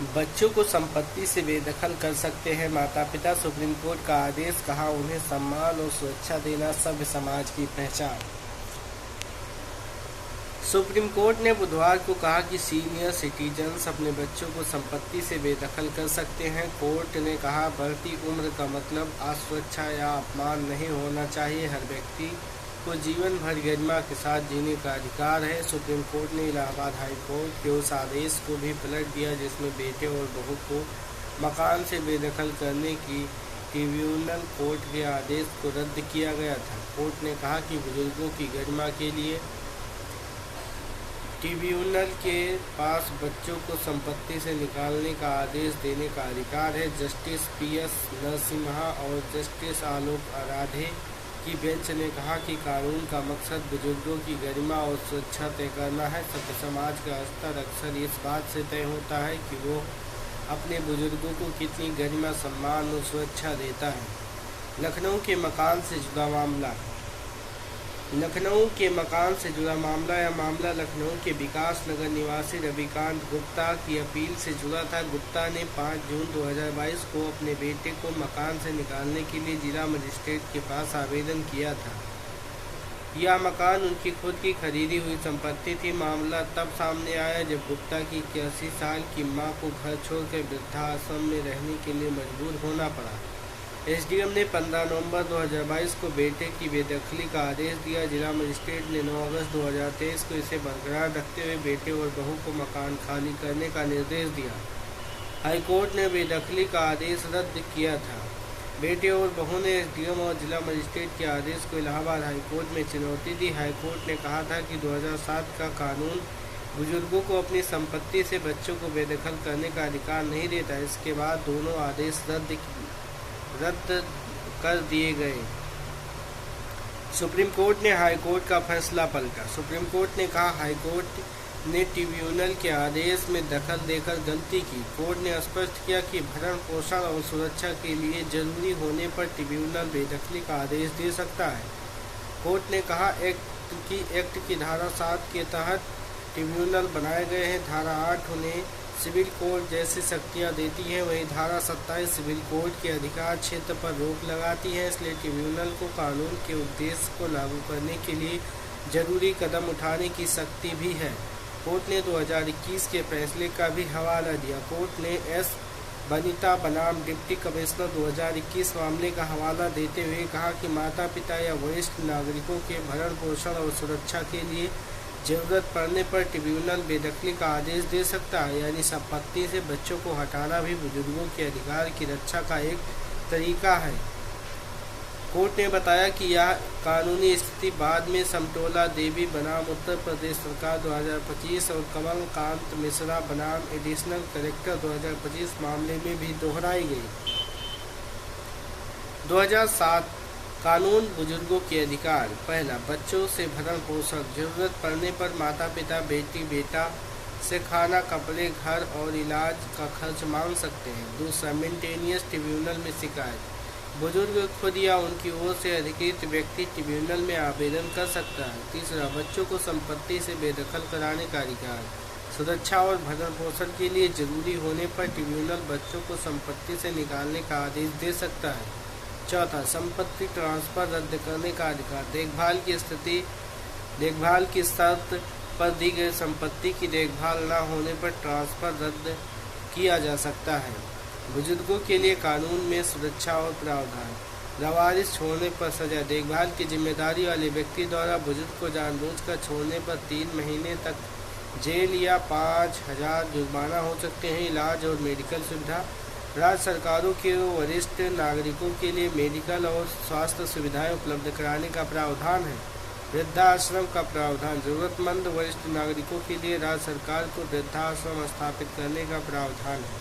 बच्चों को संपत्ति से बेदखल कर सकते हैं माता पिता, सुप्रीम कोर्ट का आदेश, कहा उन्हें सम्मान और सुरक्षा देना सभ्य समाज की पहचान। सुप्रीम कोर्ट ने बुधवार को कहा कि सीनियर सिटीजन्स अपने बच्चों को संपत्ति से बेदखल कर सकते हैं। कोर्ट ने कहा, बढ़ती उम्र का मतलब असुरक्षा या अपमान नहीं होना चाहिए। हर व्यक्ति को जीवन भर गरिमा के साथ जीने का अधिकार है। सुप्रीम कोर्ट ने इलाहाबाद हाई कोर्ट के उस आदेश को भी पलट दिया जिसमें बेटे और बहू को मकान से बेदखल करने की ट्रिब्यूनल कोर्ट के आदेश को रद्द किया गया था। कोर्ट ने कहा कि बुजुर्गों की गरिमा के लिए ट्रिब्यूनल के पास बच्चों को संपत्ति से निकालने का आदेश देने का अधिकार है। जस्टिस PS नरसिम्हा और जस्टिस आलोक आराधे की बेंच ने कहा कि कानून का मकसद बुजुर्गों की गरिमा और सुरक्षा तय करना है। सभ्य समाज का स्तर अक्सर इस बात से तय होता है कि वो अपने बुजुर्गों को कितनी गरिमा, सम्मान और सुरक्षा देता है। लखनऊ के मकान से जुड़ा मामला यह मामला लखनऊ के विकास नगर निवासी रविकांत गुप्ता की अपील से जुड़ा था। गुप्ता ने 5 जून 2022 को अपने बेटे को मकान से निकालने के लिए जिला मजिस्ट्रेट के पास आवेदन किया था। यह मकान उनकी खुद की खरीदी हुई संपत्ति थी। मामला तब सामने आया जब गुप्ता की 81 साल की मां को घर छोड़कर वृद्धाश्रम में रहने के लिए मजबूर होना पड़ा। SDM ने 15 नवंबर 2022 को बेटे की बेदखली का आदेश दिया। जिला मजिस्ट्रेट ने 9 अगस्त 2023 को इसे बरकरार रखते हुए बेटे और बहू को मकान खाली करने का निर्देश दिया। हाईकोर्ट ने बेदखली का आदेश रद्द किया था। बेटे और बहू ने SDM और जिला मजिस्ट्रेट के आदेश को इलाहाबाद हाईकोर्ट में चुनौती दी। हाईकोर्ट ने कहा था कि 2007 का कानून बुजुर्गों को अपनी संपत्ति से बच्चों को बेदखल करने का अधिकार नहीं देता। इसके बाद दोनों आदेश रद्द कर दिए गए। सुप्रीम कोर्ट ने हाई कोर्ट का फैसला पलटा। सुप्रीम कोर्ट ने कहा, हाई कोर्ट ने ट्रिब्यूनल के आदेश में दखल देकर गलती की। कोर्ट ने स्पष्ट किया कि भरण पोषण और सुरक्षा के लिए जरूरी होने पर ट्रिब्यूनल बेदखली का आदेश दे सकता है। कोर्ट ने कहा, एक्ट की धारा 7 के तहत ट्रिब्यूनल बनाए गए हैं। धारा 8 उन्हें सिविल कोड जैसी शक्तियां देती है, वहीं धारा 27 सिविल कोड के अधिकार क्षेत्र पर रोक लगाती है। इसलिए ट्रिब्यूनल को कानून के उद्देश्य को लागू करने के लिए जरूरी कदम उठाने की शक्ति भी है। कोर्ट ने 2021 के फैसले का भी हवाला दिया। कोर्ट ने S वनिता बनाम डिप्टी कमिश्नर 2021 मामले का हवाला देते हुए कहा कि माता पिता या वरिष्ठ नागरिकों के भरण पोषण और सुरक्षा के लिए जरूरत पड़ने पर ट्रिब्यूनल बेदखली का आदेश दे सकता है। यानी संपत्ति से बच्चों को हटाना भी बुजुर्गों के अधिकार की रक्षा का एक तरीका है। कोर्ट ने बताया कि यह कानूनी स्थिति बाद में समटोला देवी बनाम उत्तर प्रदेश सरकार 2025 और कमल कांत मिश्रा बनाम एडिशनल कलेक्टर 2025 मामले में भी दोहराई गई। 2007 कानून बुजुर्गों के अधिकार। पहला, बच्चों से भरण पोषण। जरूरत पड़ने पर माता पिता बेटी बेटा से खाना, कपड़े, घर और इलाज का खर्च मांग सकते हैं। दूसरा, मेंटेनेंस ट्रिब्यूनल में शिकायत। बुजुर्ग खुद या उनकी ओर से अधिकृत व्यक्ति ट्रिब्यूनल में आवेदन कर सकता है। तीसरा, बच्चों को संपत्ति से बेदखल कराने का अधिकार। सुरक्षा और भरण पोषण के लिए जरूरी होने पर ट्रिब्यूनल बच्चों को संपत्ति से निकालने का आदेश दे सकता है। चौथा, संपत्ति ट्रांसफर रद्द करने का अधिकार। देखभाल की शर्त पर दी गई संपत्ति की देखभाल न होने पर ट्रांसफर रद्द किया जा सकता है। बुजुर्गों के लिए कानून में सुरक्षा और प्रावधान। लावारिस छोड़ने पर सजा। देखभाल की जिम्मेदारी वाले व्यक्ति द्वारा बुजुर्ग को जानबूझकर छोड़ने पर 3 महीने तक जेल या 5,000 जुर्माना हो सकते हैं। इलाज और मेडिकल सुविधा। राज्य सरकारों के वरिष्ठ नागरिकों के लिए मेडिकल और स्वास्थ्य सुविधाएं उपलब्ध कराने का प्रावधान है। वृद्धाश्रम का प्रावधान। जरूरतमंद वरिष्ठ नागरिकों के लिए राज्य सरकार को वृद्धाश्रम स्थापित करने का प्रावधान है।